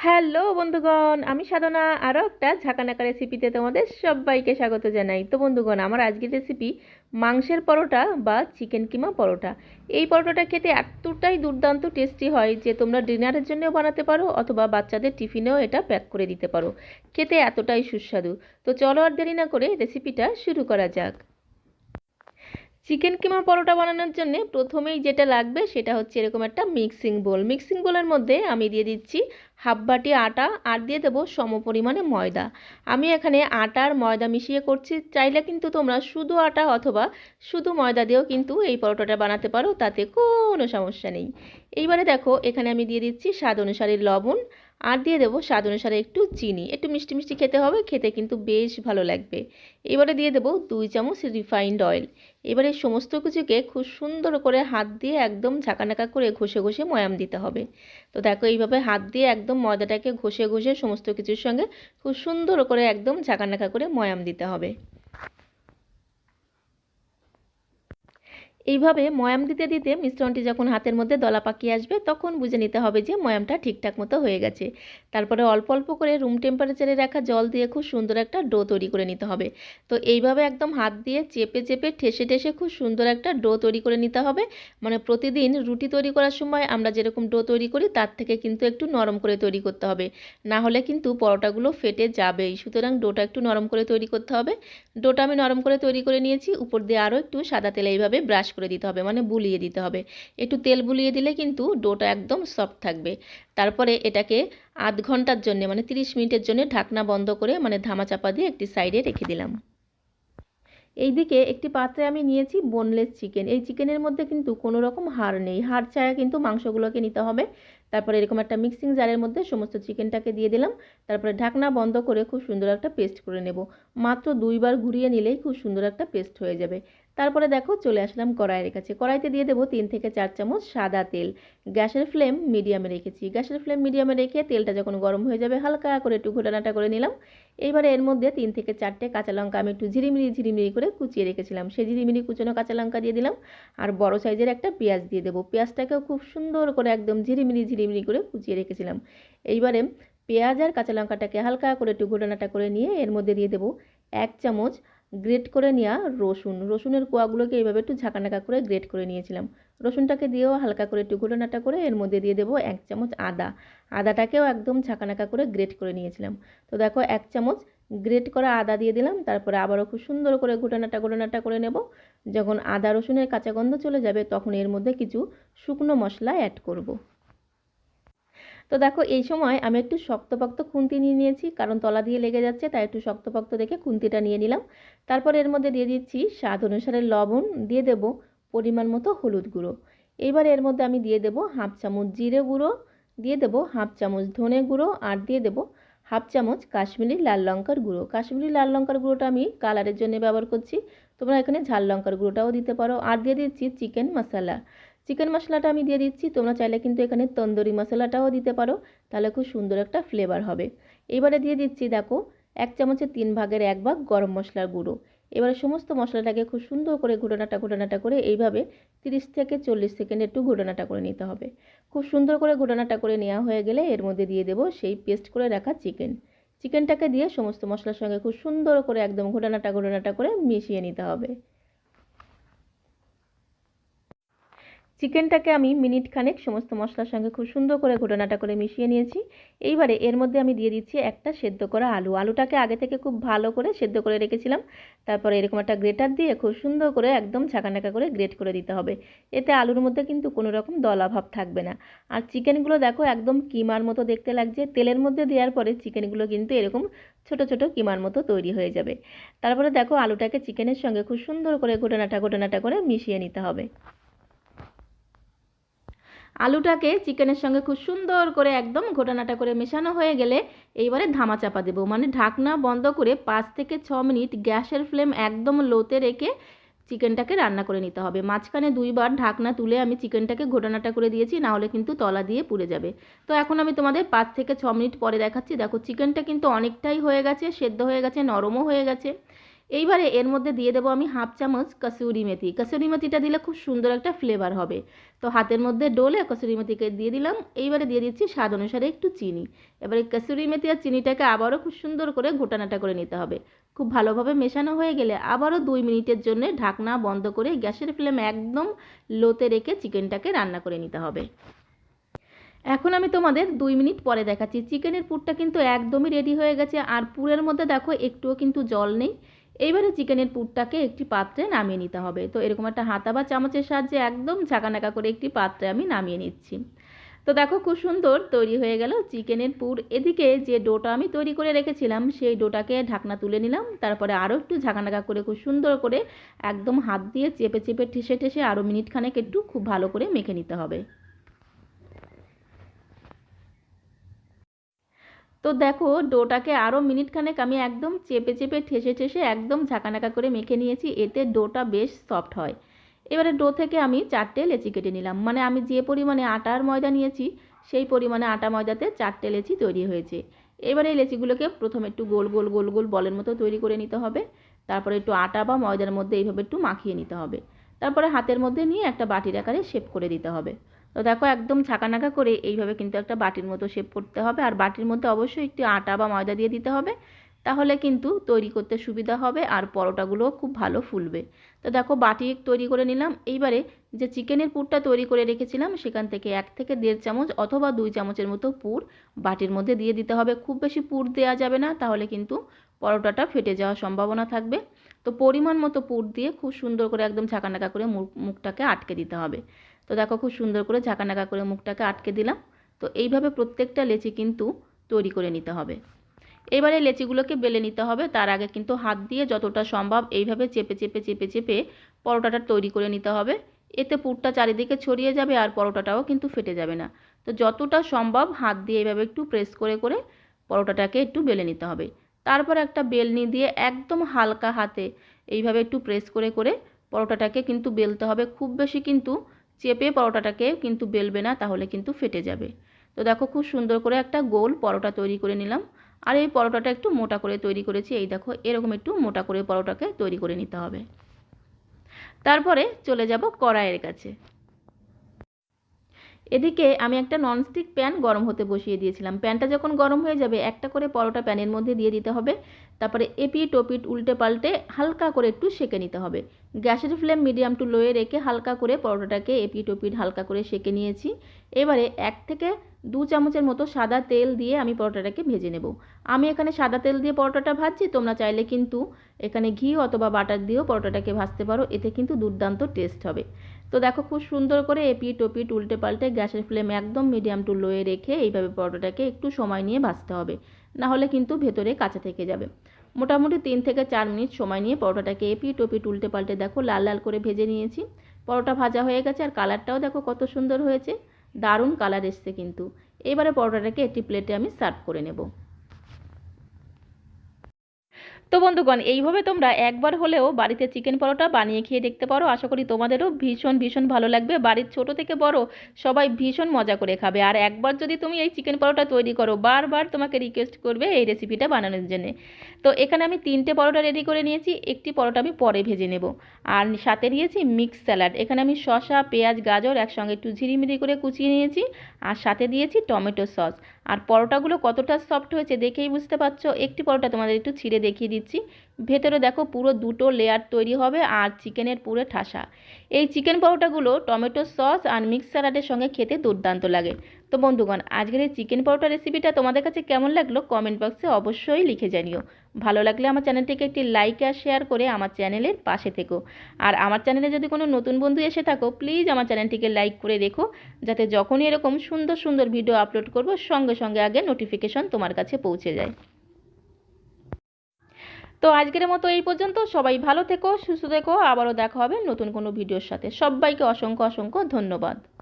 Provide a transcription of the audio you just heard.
Hello বন্ধুগণ, আমি সাধনা আরও একটা ঝাঁকানাকা রেসিপিতে তোমাদের সবাইকে স্বাগত জানাই। তো বন্ধুগণ, আমার আজকের রেসিপি মাংসের পরোটা বা চিকেন কিমা পরোটা। এই পরোটাটা খেতে এতটাই দুর্দান্ত টেস্টি হয় যে তোমরা ডিনারের জন্যও বানাতে পারো অথবা বাচ্চাদের টিফিনেও এটা প্যাক করে দিতে পারো। খেতে এতটাই সুস্বাদু। তো চলো আর দেরি না করে রেসিপিটা শুরু করা যাক। চিকেন কিমা পরোটা বানানোর জন্য প্রথমেই যেটা লাগবে সেটা হচ্ছে এরকম একটা মিক্সিং বোল। মিক্সিং বোলের মধ্যে আমি দিয়ে দিচ্ছি হাফ বাটি আটা আর দিয়ে দেবো সমপরিমাণে ময়দা। আমি এখানে আটা আর ময়দা মিশিয়ে করছি, চাইলে কিন্তু তোমরা শুধু আটা অথবা শুধু ময়দা দিয়েও কিন্তু এই পরোটাটা বানাতে পারো, তাতে কোনো সমস্যা নেই। এইবারে দেখো এখানে আমি দিয়ে দিচ্ছি স্বাদ অনুসারে লবণ আর দিয়ে দেবো স্বাদ অনুসারে একটু চিনি। একটু মিষ্টি মিষ্টি খেতে হবে, খেতে কিন্তু বেশ ভালো লাগবে। এবারে দিয়ে দেবো 2 চামচ রিফাইন্ড অয়েল। এবারে সমস্ত কিছুকে খুব সুন্দর করে হাত দিয়ে একদম ঝাঁকানাকা করে ঘষে ঘষে ময়াম দিতে হবে। তো দেখো এইভাবে হাত দিয়ে একদম ময়দাটাকে ঘষে ঘষে সমস্ত কিছুর সঙ্গে খুব সুন্দর করে একদম ঝাঁকানাকা করে ময়াম দিতে হবে। এইভাবে ময়াম দিতে দিতে মিশ্রণটি যখন হাতের মধ্যে দলা পাকিয়ে আসবে তখন বুঝে নিতে হবে যে ময়ামটা ঠিকঠাক মতো হয়ে গেছে। তারপরে অল্প অল্প করে রুম টেম্পারেচারে রাখা জল দিয়ে খুব সুন্দর একটা ডো তৈরি করে নিতে হবে। তো এইভাবে একদম হাত দিয়ে চেপে চেপে ঠেসে ঠেসে খুব সুন্দর একটা ডো তৈরি করে নিতে হবে। মানে প্রতিদিন রুটি তৈরি করার সময় আমরা যেরকম ডো তৈরি করি তার থেকে কিন্তু একটু নরম করে তৈরি করতে হবে, না হলে কিন্তু পরোটাগুলো ফেটে যাবেই। সুতরাং ডোটা একটু নরম করে তৈরি করতে হবে। ডোটা আমি নরম করে তৈরি করে নিয়েছি। উপর দিয়ে আরও একটু সাদা তেলে এইভাবে ব্রাশ করে দিতে হবে, মানে বুলিয়ে দিতে হবে। একটু তেল বুলিয়ে দিলে কিন্তু ডোটা একদম সফট থাকবে। তারপরে এটাকে আধ ঘন্টার জন্য মানে 30 মিনিটের জন্য ঢাকনা বন্ধ করে মানে ধামা চাপা দিয়ে একটি সাইডে রেখে দিলাম। এইদিকে একটি পাত্রে আমি নিয়েছি বোনলেস চিকেন। এই চিকেনের মধ্যে কিন্তু কোনো রকম হাড় নেই, হাড় ছাড়া কিন্তু মাংসগুলোকে নিতে হবে। তারপরে এরকম একটা মিক্সিং জারের মধ্যে সমস্ত চিকেনটাকে দিয়ে দিলাম। তারপরে ঢাকনা বন্ধ করে খুব সুন্দর একটা পেস্ট করে নেব। মাত্র 2বার ঘুরিয়ে নিলেই খুব সুন্দর একটা পেস্ট হয়ে যাবে। তারপরে দেখো চলে আসলাম কড়াইয়ের কাছে। কড়াইতে দিয়ে দেবো 3 থেকে 4 চামচ সাদা তেল। গ্যাসের ফ্লেম মিডিয়ামে রেখেছি। গ্যাসের ফ্লেম মিডিয়ামে রেখে তেলটা যখন গরম হয়ে যাবে হালকা করে একটু ঘোটানাটা করে নিলাম। এইবারে এর মধ্যে 3 থেকে 4টে কাঁচা লঙ্কা আমি একটু ঝিরিমিরি ঝিরিমিরি করে কুচিয়ে রেখেছিলাম, সেই ঝিরিমিরি কুচানো কাঁচা লঙ্কা দিয়ে দিলাম। আর বড় সাইজের একটা পেঁয়াজ দিয়ে দেবো। পেঁয়াজটাকেও খুব সুন্দর করে একদম ঝিরিমিরি ঝিরিমিরি করে কুচিয়ে রেখেছিলাম। এইবারে পেঁয়াজ আর কাঁচা লঙ্কাটাকে হালকা করে একটু ঘোটানাটা করে নিয়ে এর মধ্যে দিয়ে দেবো 1 চামচ গ্রেট করে নেওয়া রসুন। রসুনের কোয়াগুলোকে এইভাবে একটু ঝাঁকানাকা করে গ্রেট করে নিয়েছিলাম। রসুনটাকে দিয়েও হালকা করে একটু ঘোটানাটা করে এর মধ্যে দিয়ে দেবো 1 চামচ আদা। আদাটাকেও একদম ঝাঁকানাকা করে গ্রেট করে নিয়েছিলাম। তো দেখো 1 চামচ গ্রেট করা আদা দিয়ে দিলাম। তারপরে আবারও খুব সুন্দর করে ঘোটানাটা করে নেব। যখন আদা রসুনের কাঁচা গন্ধ চলে যাবে তখন এর মধ্যে কিছু শুকনো মশলা অ্যাড করব। তো দেখো এই সময় আমি একটু শক্তপোক্ত খুন্তি নিয়ে নিয়েছি, কারণ তলা দিয়ে লেগে যাচ্ছে, তাই একটু শক্তপোক্ত দেখে খুন্তিটা নিয়ে নিলাম। তারপর এর মধ্যে দিয়ে দিচ্ছি স্বাদ অনুসারে লবণ, দিয়ে দেব পরিমাণ মতো হলুদ গুঁড়ো। এইবার এর মধ্যে আমি দিয়ে দেব হাফ চামচ জিরে গুঁড়ো, দিয়ে দেব হাফ চামচ ধনে গুঁড়ো আর দিয়ে দেব হাফ চামচ কাশ্মীরি লাল লঙ্কার গুঁড়ো। কাশ্মীরি লাল লঙ্কার গুঁড়োটা আমি কালারের জন্য ব্যবহার করছি, তোমরা এখানে ঝাল লঙ্কার গুঁড়োটাও দিতে পারো। আর দিয়ে দিচ্ছি চিকেন মশলা। চিকেন মশলাটা আমি দিয়ে দিচ্ছি, তোমরা চাইলে কিন্তু এখানে তন্দুরি মশলাটাও দিতে পারো, তাহলে খুব সুন্দর একটা ফ্লেভার হবে। এবারে দিয়ে দিচ্ছি দেখো 1 চামচের 3 ভাগের 1 ভাগ গরম মশলার গুঁড়ো। এবারে সমস্ত মশলাটাকে খুব সুন্দর করে ঘোটানাটা করে এইভাবে 30 থেকে 40 সেকেন্ড একটু ঘোটানাটা করে নিতে হবে। খুব সুন্দর করে ঘোটানাটা করে নেওয়া হয়ে গেলে এর মধ্যে দিয়ে দেবো সেই পেস্ট করে রাখা চিকেনটাকে দিয়ে সমস্ত মশলার সঙ্গে খুব সুন্দর করে একদম ঘোটানাটা করে মিশিয়ে নিতে হবে। চিকেনটাকে আমি মিনিট খানেক সমস্ত মশলার সঙ্গে খুব সুন্দর করে ঘোটানাটা করে মিশিয়ে নিয়েছি। এইবারে এর মধ্যে আমি দিয়ে দিচ্ছি একটা সেদ্ধ করা আলু। আলুটাকে আগে থেকে খুব ভালো করে সেদ্ধ করে রেখেছিলাম। তারপরে এরকম একটা গ্রেটার দিয়ে খুব সুন্দর করে একদম ঝাঁকানাকা করে গ্রেট করে দিতে হবে। এতে আলুর মধ্যে কিন্তু কোনো রকম দলা ভাব থাকবে না। আর চিকেনগুলো দেখো একদম কিমার মতো দেখতে লাগছে। তেলের মধ্যে দেওয়ার পরে চিকেনগুলো কিন্তু এরকম ছোট ছোট কিমার মতো তৈরি হয়ে যাবে। তারপরে দেখো আলুটাকে চিকেনের সঙ্গে খুব সুন্দর করে ঘোটানাটা করে মিশিয়ে নিতে হবে। আলুটাকে চিকেনের সঙ্গে খুব সুন্দর করে একদম ঘোটানাটা করে মেশানো হয়ে গেলে এইবারে ধামা চাপা দেবো, মানে ঢাকনা বন্ধ করে 5 থেকে 6 মিনিট গ্যাসের ফ্লেম একদম লোতে রেখে চিকেনটাকে রান্না করে নিতে হবে। মাঝখানে 2বার ঢাকনা তুলে আমি চিকেনটাকে ঘোটানাটা করে দিয়েছি, না হলে কিন্তু তলা দিয়ে পুড়ে যাবে। তো এখন আমি তোমাদের 5 থেকে 6 মিনিট পরে দেখাচ্ছি। দেখো চিকেনটা কিন্তু অনেকটাই হয়ে গেছে, সেদ্ধ হয়ে গেছে, নরমও হয়ে গেছে। এইবারে এর মধ্যে দিয়ে দেবো আমি হাফ চামচ কসুরি মেথি। কসুরি মেথিটা দিলে খুব সুন্দর একটা ফ্লেভার হবে। তো হাতের মধ্যে ডলে কসুরি মেথিকে দিয়ে দিলাম। এইবারে দিয়ে দিচ্ছি স্বাদ অনুসারে একটু চিনি। এবারে কসুরি মেথি আর চিনিটাকে আবারও খুব সুন্দর করে ঘোটানাটা করে নিতে হবে। খুব ভালোভাবে মেশানো হয়ে গেলে আবারও 2 মিনিটের জন্য ঢাকনা বন্ধ করে গ্যাসের ফ্লেম একদম লোতে রেখে চিকেনটাকে রান্না করে নিতে হবে। এখন আমি তোমাদের 2 মিনিট পরে দেখাচ্ছি। চিকেনের পুরটা কিন্তু একদমই রেডি হয়ে গেছে, আর পুরের মধ্যে দেখো একটুও কিন্তু জল নেই। এইবারে চিকেনের পুরটাকে একটি পাত্রে নামিয়ে নিতে হবে। তো এরকম একটা হাতা বা চামচের সাহায্যে একদম ঝাঁকানাকা করে একটি পাত্রে আমি নামিয়ে নিচ্ছি। তো দেখো খুব সুন্দর তৈরি হয়ে গেল চিকেনের পুর। এদিকে যে ডোটা আমি তৈরি করে রেখেছিলাম সেই ডোটাকে ঢাকনা তুলে নিলাম। তারপরে আরও একটু ঝাঁকানাকা করে খুব সুন্দর করে একদম হাত দিয়ে চেপে চেপে ঠেসে ঠেসে আরও মিনিট খানেক একটু খুব ভালো করে মেখে নিতে হবে। তো দেখো ডোটাকে আরও মিনিট খানেক আমি একদম চেপে চেপে ঠেসে ঠেসে একদম ঝাঁকানাকা করে মেখে নিয়েছি। এতে ডোটা বেশ সফট হয়। এবারে ডো থেকে আমি 4টে লেচি কেটে নিলাম। মানে আমি যে পরিমাণে আটা আর ময়দা নিয়েছি সেই পরিমাণে আটা ময়দাতে 4টে লেচি তৈরি হয়েছে। এবারে এই লেচিগুলোকে প্রথমে একটু গোল গোল গোল গোল বলের মতো তৈরি করে নিতে হবে। তারপরে একটু আটা বা ময়দার মধ্যে এইভাবে একটু মাখিয়ে নিতে হবে। তারপরে হাতের মধ্যে নিয়ে একটা বাটির আকারে শেপ করে দিতে হবে। তো দেখো একদম ঝাঁকানাকা করে এইভাবে কিন্তু একটা বাটির মতো শেপ করতে হবে। আর বাটির মধ্যে অবশ্যই একটু আটা বা ময়দা দিয়ে দিতে হবে, তাহলে কিন্তু তৈরি করতে সুবিধা হবে আর পরোটাগুলোও খুব ভালো ফুলবে। তো দেখো বাটি তৈরি করে নিলাম। এইবারে যে চিকেনের পুরটা তৈরি করে রেখেছিলাম সেখান থেকে 1 থেকে 1.5 চামচ অথবা 2 চামচের মতো পুর বাটির মধ্যে দিয়ে দিতে হবে। খুব বেশি পুর দেওয়া যাবে না, তাহলে কিন্তু পরোটাটা ফেটে যাওয়ার সম্ভাবনা থাকবে। তো পরিমাণ মতো পুর দিয়ে খুব সুন্দর করে একদম ঝাঁকানাকা করে মুখটাকে আটকে দিতে হবে। তো দেখো খুব সুন্দর করে ঝাঁকানাকা করে মুখটাকে আটকে দিলাম। তো এইভাবে প্রত্যেকটা লেচি কিন্তু তৈরি করে নিতে হবে। এবারে লেচিগুলোকে বেলে নিতে হবে। তার আগে কিন্তু হাত দিয়ে যতটা সম্ভব এইভাবে চেপে চেপে চেপে চেপে পরোটাটা তৈরি করে নিতে হবে। এতে পুরটা চারিদিকে ছড়িয়ে যাবে আর পরোটাটাও কিন্তু ফেটে যাবে না। তো যতটা সম্ভব হাত দিয়ে এইভাবে একটু প্রেস করে করে পরোটাটাকে একটু বেলে নিতে হবে। তারপর একটা বেলনি দিয়ে একদম হালকা হাতে এইভাবে একটু প্রেস করে করে পরোটাটাকে কিন্তু বেলতে হবে। খুব বেশি কিন্তু চেপে পরোটাটাকে কিন্তু বেলবে না, তাহলে কিন্তু ফেটে যাবে। তো দেখো খুব সুন্দর করে একটা গোল পরোটা তৈরি করে নিলাম। আর এই পরোটাটা একটু মোটা করে তৈরি করেছি। এই দেখো এরকম একটু মোটা করে পরোটাকে তৈরি করে নিতে হবে। তারপরে চলে যাব কড়াইয়ের কাছে। এদিকে আমি একটা ননস্টিক প্যান গরম হতে বসিয়ে দিয়েছিলাম। প্যানটা যখন গরম হয়ে যাবে একটা করে পরোটা প্যানের মধ্যে দিয়ে দিতে হবে। তারপরে এপিট ওপিট উল্টে পাল্টে হালকা করে একটু সেঁকে নিতে হবে। গ্যাসের ফ্লেম মিডিয়াম টু লোয়ে রেখে হালকা করে পরোটাটাকে এপিট ওপিট হালকা করে সেঁকে নিয়েছি। এবারে 1 থেকে 2 চামচের মতো সাদা তেল দিয়ে আমি পরোটাটাকে ভেজে নেব। আমি এখানে সাদা তেল দিয়ে পরোটাটা ভাজছি, তোমরা চাইলে কিন্তু এখানে ঘি অথবা বাটার দিয়েও পরোটাটাকে ভাজতে পারো, এতে কিন্তু দুর্দান্ত টেস্ট হবে। তো দেখো খুব সুন্দর করে এপিট ওপিট উল্টে পাল্টে গ্যাসের ফ্লেম একদম মিডিয়াম টু লোয়ে রেখে এইভাবে পরোটাটাকে একটু সময় নিয়ে ভাজতে হবে, না হলে কিন্তু ভেতরে কাঁচা থেকে যাবে। মোটামুটি 3 থেকে 4 মিনিট সময় নিয়ে পরোটাটাকে এপিট ওপিট উল্টে পাল্টে দেখো লাল লাল করে ভেজে নিয়েছি। পরোটা ভাজা হয়ে গেছে আর কালারটাও দেখো কত সুন্দর হয়েছে, দারুণ কালার এসছে কিন্তু। এবারে পরোটাটাকে একটি প্লেটে আমি সার্ভ করে নেব। তো বন্ধুগণ, এইভাবে তোমরা একবার হলেও বাড়িতে চিকেন পরোটা বানিয়ে খেয়ে দেখতে পারো। আশা করি তোমাদেরও ভীষণ ভীষণ ভালো লাগবে। বাড়ির ছোট থেকে বড় সবাই ভীষণ মজা করে খাবে। আর একবার যদি তুমি এই চিকেন পরোটা তৈরি করো, বারবার তোমাকে রিকোয়েস্ট করবে এই রেসিপিটা বানানোর জন্য। তো এখানে আমি 3টে পরোটা রেডি করে নিয়েছি। একটি পরোটা আমি পরে ভেজে নেব। আর সাথে নিয়েছি মিক্স স্যালাড। এখানে আমি শসা, পেঁয়াজ, গাজর একসঙ্গে একটু ঝিরিমিরি করে কুচিয়ে নিয়েছি। আর সাথে দিয়েছি টমেটো সস। আর পরোটাগুলো কতটা সফট হয়েছে দেখেই বুঝতে পারছো। একটি পরোটা তোমাদের একটু ছিঁড়ে দেখিয়ে দিচ্ছি। ভেতরে দেখো পুরো 2টো লেয়ার তৈরি হবে আর চিকেনের পুরো ঠাসা। এই চিকেন পরোটাগুলো টমেটো সস আর মিক্স স্যালাডের সঙ্গে খেতে দুর্দান্ত লাগে। তো বন্ধুগণ, আজকের এই চিকেন পরোটা রেসিপিটা তোমাদের কাছে কেমন লাগলো কমেন্ট বক্সে অবশ্যই লিখে জানিও। ভালো লাগলে আমার চ্যানেলটিকে একটি লাইক আর শেয়ার করে আমার চ্যানেলের পাশে থেকো। আর আমার চ্যানেলে যদি কোনো নতুন বন্ধু এসে থাকো, প্লিজ আমার চ্যানেলটিকে লাইক করে রেখো, যাতে যখনই এরকম সুন্দর সুন্দর ভিডিও আপলোড করব সঙ্গে সঙ্গে আগে নোটিফিকেশন তোমার কাছে পৌঁছে যায়। তো আজকের মতো এই পর্যন্ত। সবাই ভালো থেকো, সুস্থ থেকো। আবারও দেখা হবে নতুন কোনো ভিডিওর সাথে। সবাইকে অসংখ্য অসংখ্য ধন্যবাদ।